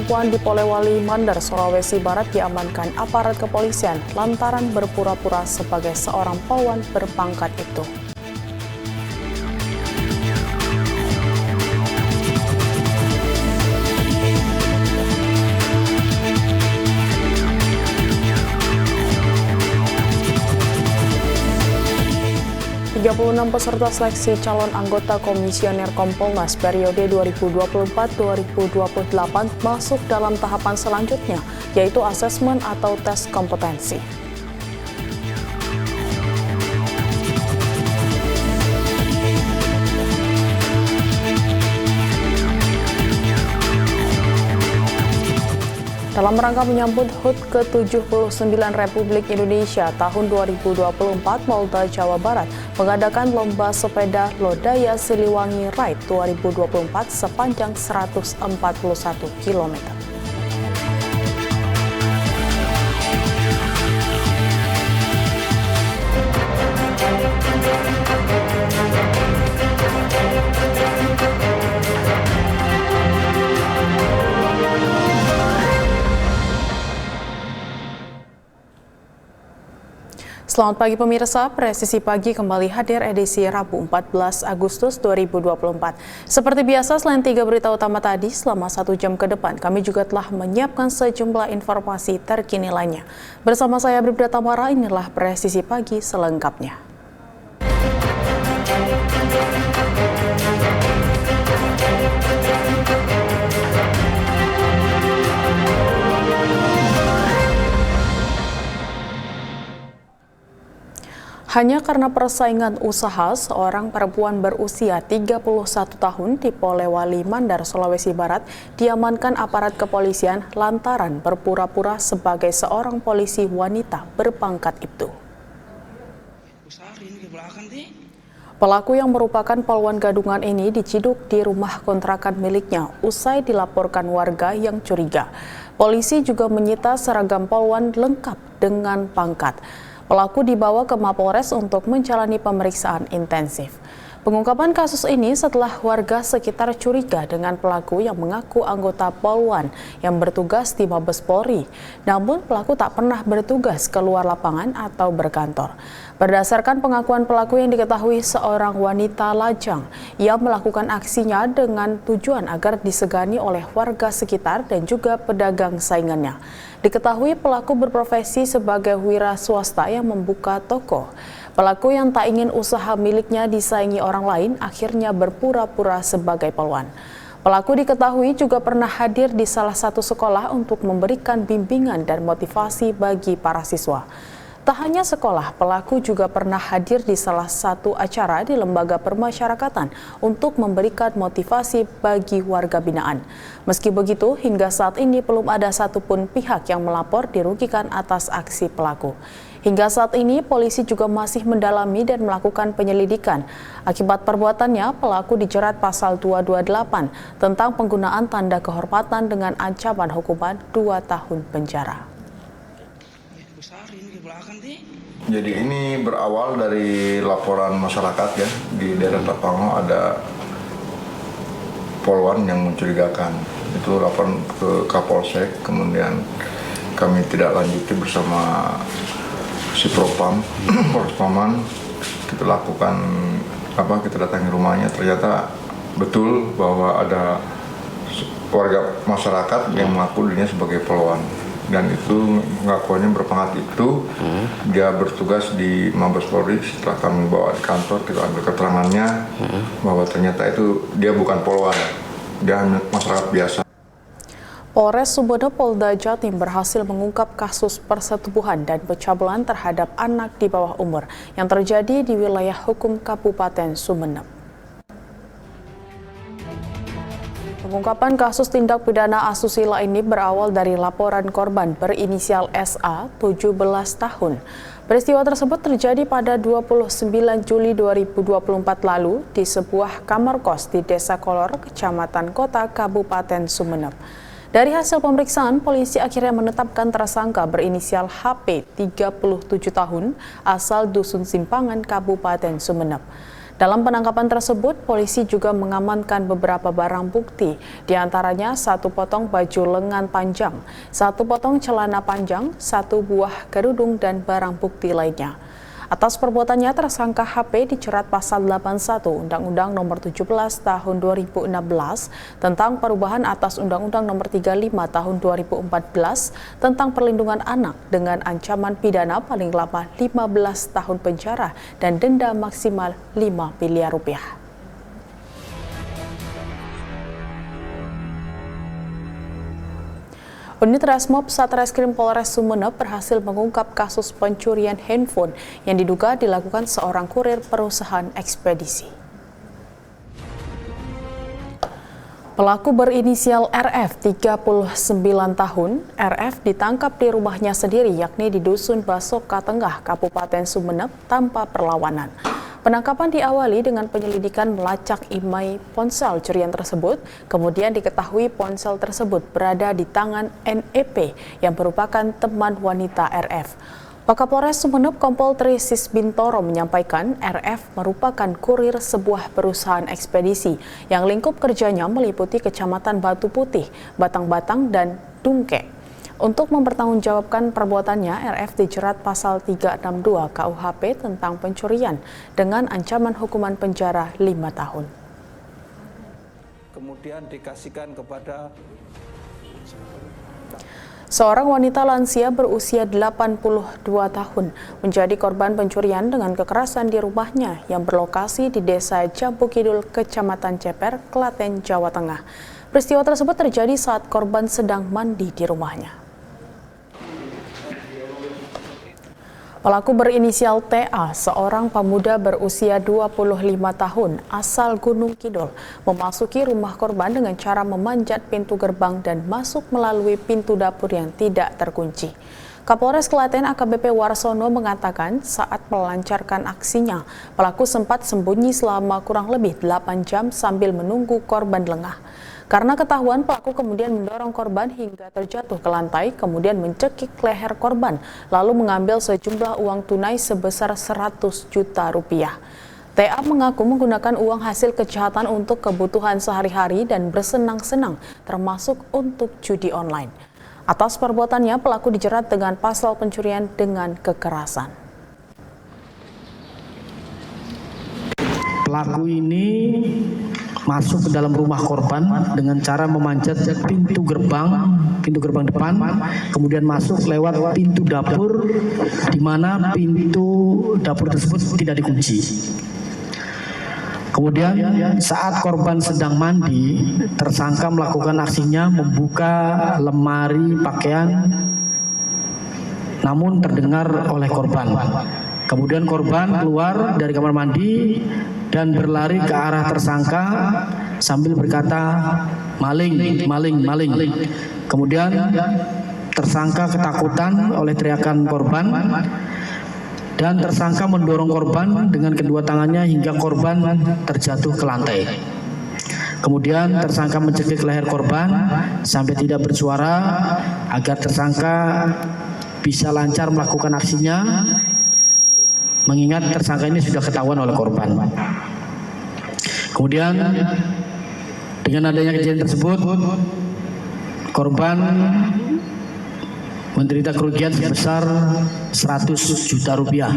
perempuan di Polewali Mandar, Sulawesi Barat diamankan aparat kepolisian lantaran berpura-pura sebagai seorang polwan berpangkat itu. Enam peserta seleksi calon anggota Komisioner Kompolnas periode 2024-2028 masuk dalam tahapan selanjutnya, yaitu asesmen atau tes kompetensi. Dalam rangka menyambut HUT ke-79 Republik Indonesia tahun 2024, Polda Jawa Barat mengadakan lomba sepeda Lodaya Siliwangi Ride 2024 sepanjang 141 km. Selamat pagi pemirsa, Presisi Pagi kembali hadir edisi Rabu 14 Agustus 2024. Seperti biasa, selain 3 berita utama tadi, selama 1 jam ke depan, kami juga telah menyiapkan sejumlah informasi terkini lainnya. Bersama saya Bribda Tamara, inilah Presisi Pagi selengkapnya. Hanya karena persaingan usaha, seorang perempuan berusia 31 tahun di Polewali Mandar, Sulawesi Barat diamankan aparat kepolisian lantaran berpura-pura sebagai seorang polisi wanita berpangkat itu. Pelaku yang merupakan polwan gadungan ini diciduk di rumah kontrakan miliknya usai dilaporkan warga yang curiga. Polisi juga menyita seragam polwan lengkap dengan pangkat. Pelaku dibawa ke Mapolres untuk menjalani pemeriksaan intensif. Pengungkapan kasus ini setelah warga sekitar curiga dengan pelaku yang mengaku anggota Polwan yang bertugas di Mabes Polri. Namun pelaku tak pernah bertugas keluar lapangan atau berkantor. Berdasarkan pengakuan pelaku yang diketahui seorang wanita lajang, ia melakukan aksinya dengan tujuan agar disegani oleh warga sekitar dan juga pedagang saingannya. Diketahui pelaku berprofesi sebagai wira swasta yang membuka toko. Pelaku yang tak ingin usaha miliknya disaingi orang lain akhirnya berpura-pura sebagai polwan. Pelaku diketahui juga pernah hadir di salah satu sekolah untuk memberikan bimbingan dan motivasi bagi para siswa. Tak hanya sekolah, pelaku juga pernah hadir di salah satu acara di lembaga permasyarakatan untuk memberikan motivasi bagi warga binaan. Meski begitu, hingga saat ini belum ada satupun pihak yang melapor dirugikan atas aksi pelaku. Hingga saat ini, polisi juga masih mendalami dan melakukan penyelidikan. Akibat perbuatannya, pelaku dijerat pasal 228 tentang penggunaan tanda kehormatan dengan ancaman hukuman 2 tahun penjara. Jadi ini berawal dari laporan masyarakat ya, di daerah Tapango ada polwan yang mencurigakan. Itu laporan ke Kapolsek, kemudian kami tidak lanjuti bersama si Propam, Polres Paman. Kita lakukan kita datangi rumahnya, ternyata betul bahwa ada warga masyarakat yang mengaku dirinya sebagai polwan. Dan itu pengakuannya berpangkat itu dia bertugas di Mabes Polri. Setelah kami bawa di kantor, kita ambil keterangannya bahwa ternyata itu dia bukan polwan, dia hanya masyarakat biasa. Polres Sumeneb Polda Jatim berhasil mengungkap kasus persetubuhan dan pencabulan terhadap anak di bawah umur yang terjadi di wilayah hukum Kabupaten Sumeneb. Pengungkapan kasus tindak pidana asusila ini berawal dari laporan korban berinisial SA 17 tahun. Peristiwa tersebut terjadi pada 29 Juli 2024 lalu di sebuah kamar kos di Desa Kolor, Kecamatan Kota, Kabupaten Sumeneb. Dari hasil pemeriksaan, polisi akhirnya menetapkan tersangka berinisial HP 37 tahun asal Dusun Simpangan, Kabupaten Sumeneb. Dalam penangkapan tersebut, polisi juga mengamankan beberapa barang bukti, diantaranya 1 potong baju lengan panjang, 1 potong celana panjang, 1 buah kerudung, dan barang bukti lainnya. Atas perbuatannya, tersangka HP dijerat pasal 81 Undang-Undang Nomor 17 Tahun 2016 tentang perubahan atas Undang-Undang Nomor 35 Tahun 2014 tentang perlindungan anak dengan ancaman pidana paling lama 15 tahun penjara dan denda maksimal 5 miliar rupiah. Unit Resmob Satreskrim Polres Sumeneb berhasil mengungkap kasus pencurian handphone yang diduga dilakukan seorang kurir perusahaan ekspedisi. Pelaku berinisial RF, 39 tahun. RF ditangkap di rumahnya sendiri, yakni di Dusun Basoka Tengah, Kabupaten Sumeneb, tanpa perlawanan. Penangkapan diawali dengan penyelidikan melacak imei ponsel curian tersebut, kemudian diketahui ponsel tersebut berada di tangan NEP yang merupakan teman wanita RF. Wakapolres Sumeneb Kompol Tri Sisbintoro menyampaikan RF merupakan kurir sebuah perusahaan ekspedisi yang lingkup kerjanya meliputi Kecamatan Batu Putih, Batang-Batang, dan Dungke. Untuk mempertanggungjawabkan perbuatannya, RF dijerat pasal 362 KUHP tentang pencurian dengan ancaman hukuman penjara 5 tahun. Kemudian dikasihkan kepada seorang wanita lansia berusia 82 tahun menjadi korban pencurian dengan kekerasan di rumahnya yang berlokasi di Desa Jambu Kidul, Kecamatan Ceper, Klaten, Jawa Tengah. Peristiwa tersebut terjadi saat korban sedang mandi di rumahnya. Pelaku berinisial TA, seorang pemuda berusia 25 tahun asal Gunung Kidul, memasuki rumah korban dengan cara memanjat pintu gerbang dan masuk melalui pintu dapur yang tidak terkunci. Kapolres Klaten AKBP Warsono mengatakan saat melancarkan aksinya, pelaku sempat sembunyi selama kurang lebih 8 jam sambil menunggu korban lengah. Karena ketahuan, pelaku kemudian mendorong korban hingga terjatuh ke lantai, kemudian mencekik leher korban, lalu mengambil sejumlah uang tunai sebesar 100 juta rupiah. TA mengaku menggunakan uang hasil kejahatan untuk kebutuhan sehari-hari dan bersenang-senang, termasuk untuk judi online. Atas perbuatannya, pelaku dijerat dengan pasal pencurian dengan kekerasan. Pelaku ini masuk ke dalam rumah korban dengan cara memanjat pintu gerbang depan, kemudian masuk lewat pintu dapur, di mana pintu dapur tersebut tidak dikunci. Kemudian saat korban sedang mandi, tersangka melakukan aksinya membuka lemari pakaian, namun terdengar oleh korban. Kemudian korban keluar dari kamar mandi dan berlari ke arah tersangka sambil berkata, "Maling, maling, maling." Kemudian tersangka ketakutan oleh teriakan korban dan tersangka mendorong korban dengan kedua tangannya hingga korban terjatuh ke lantai. Kemudian tersangka mencekik leher korban sampai tidak bersuara agar tersangka bisa lancar melakukan aksinya, mengingat tersangka ini sudah ketahuan oleh korban. Kemudian dengan adanya kejadian tersebut, korban menderita kerugian sebesar 100 juta rupiah.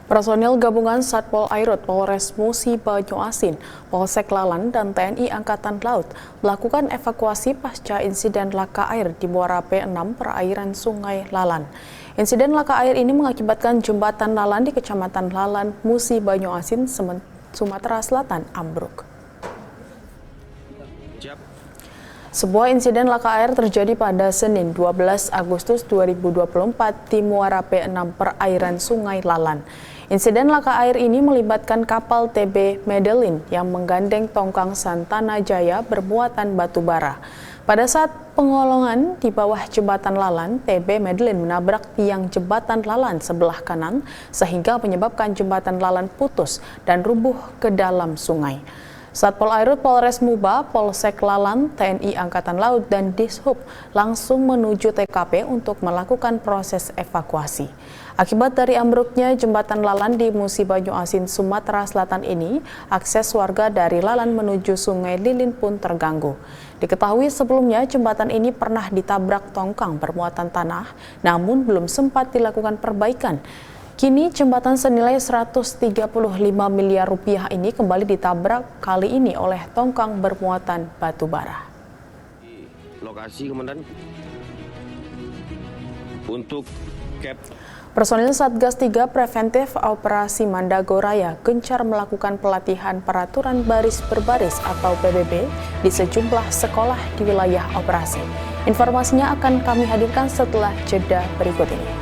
Personil gabungan Satpol Airut Polres Musi Banyuasin, Polsek Lalan, dan TNI Angkatan Laut melakukan evakuasi pasca insiden laka air di Muara P6 perairan Sungai Lalan. Insiden laka air ini mengakibatkan jembatan Lalan di Kecamatan Lalan, Musi Banyuasin, Sumatera Selatan ambruk. Sebuah insiden laka air terjadi pada Senin 12 Agustus 2024 di Muara P6 perairan Sungai Lalan. Insiden laka air ini melibatkan kapal TB Medellin yang menggandeng tongkang Santana Jaya bermuatan batu bara. Pada saat pengolongan di bawah jembatan Lalan, TB Medellin menabrak tiang jembatan Lalan sebelah kanan sehingga menyebabkan jembatan Lalan putus dan rubuh ke dalam sungai. Satpol Airut Polres Muba, Polsek Lalan, TNI Angkatan Laut, dan Dishub langsung menuju TKP untuk melakukan proses evakuasi. Akibat dari ambruknya jembatan Lalan di Musi Banyu Asin, Sumatera Selatan ini, akses warga dari Lalan menuju Sungai Lilin pun terganggu. Diketahui sebelumnya jembatan ini pernah ditabrak tongkang bermuatan tanah, namun belum sempat dilakukan perbaikan. Kini jembatan senilai 135 miliar rupiah ini kembali ditabrak kali ini oleh tongkang bermuatan batu bara. Lokasi komandan untuk Personil Satgas 3 Preventif Operasi Mandagoraya gencar melakukan pelatihan peraturan baris berbaris atau PBB di sejumlah sekolah di wilayah operasi. Informasinya akan kami hadirkan setelah jeda berikut ini.